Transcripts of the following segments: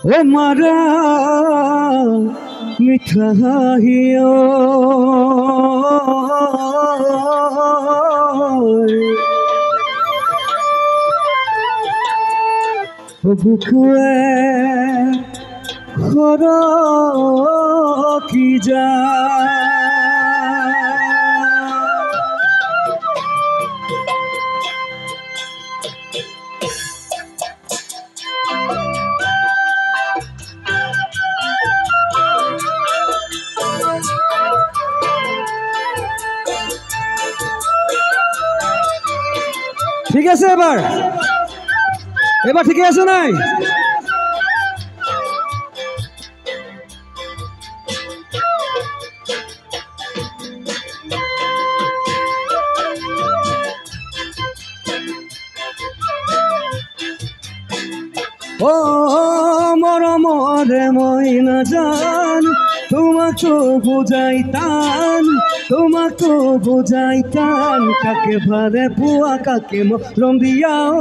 ও মারা মিঠা হাহিও বুকুয়ে খর কি যা ঠিক আছে এবার এবার ঠিক আছে নাই ও মরমরে মইনা জান তোমাকে বুঝাইতাম তোমাকে বুঝাইতাম কাকে ভারে বুয়া কাকে মরম দিয়াও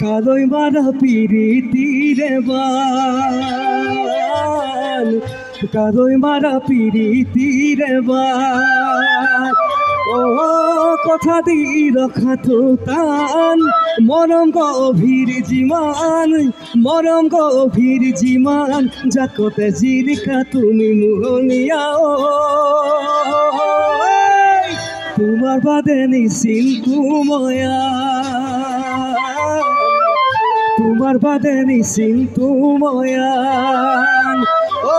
কাদই মারা পিরিতি রে বান কাদই মারা পিরিতি রে বান ও কথা দি রখা তো তান মরম গভীর জিমান মরম গভীর জিমান জাকতে জিরিকা তুমি মুহনিয়াও তোমার বাদে নিছিল তুময়া তোমার বাদে নিছিল তুময়া ও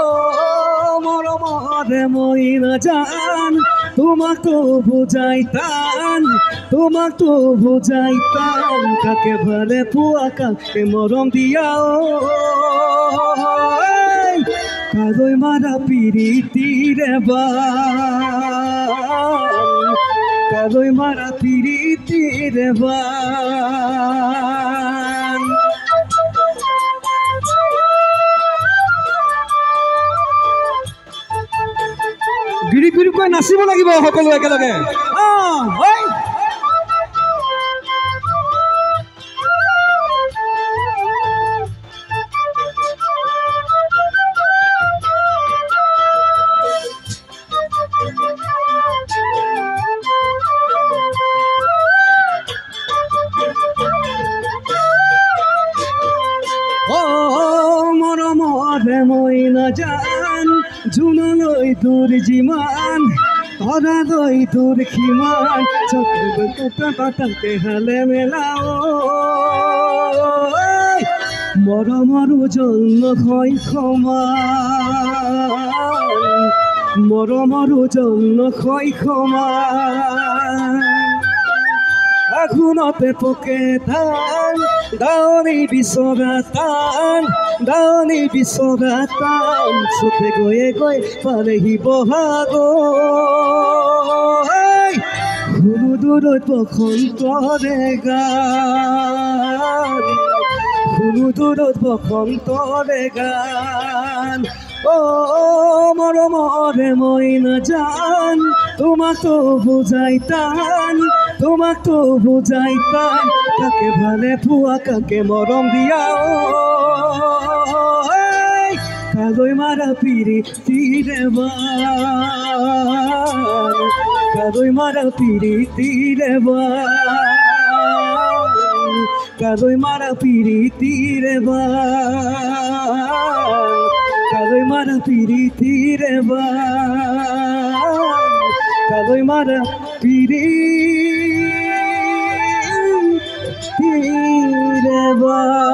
মরমরে মইনা জান তোমাকে বুঝাইতাম তোমাকে বুঝাইতাম কাকে ভালে পুয়া কাকে মরম দিয়াও কাদই মারা পিরিতি রে বান কাদই মারা পিরিতি রে বান গিৰি গিৰি কৈ নাচিব লাগিব সকলো একেলগে মরমরে মইনা জান জুনলৈ তোর জিমান ধরালৈ তোর খিমান চোখে কোটা পাতাতে হালে মেলাও মরমরু জন্য হয় ক্ষমা মরমরু জন্য হয় ক্ষমা আগুনতে পকে ধান দাওনি বিছৰা টান দাওনি বিছৰা টান চুতে গয়ে গৈ পালেহি বহাগৰ কোনো দূৰত বসন্তৰে গান কোনো দূৰত বসন্তৰে গান ও মরমরে মইনা জান তোমাকে বুঝাইতাম তোমাকে বুঝাইতাম কাকে ভালে ফুয়া কাকে মরম দিয়াও কাদই মারা পিরিতি রে বান কাদই মারা পিরিতি রে বান কাদই মারা পিরিতি রে বান কাদই মারা পিরিতি রে বান কাদই মারা পিরিতি রে বান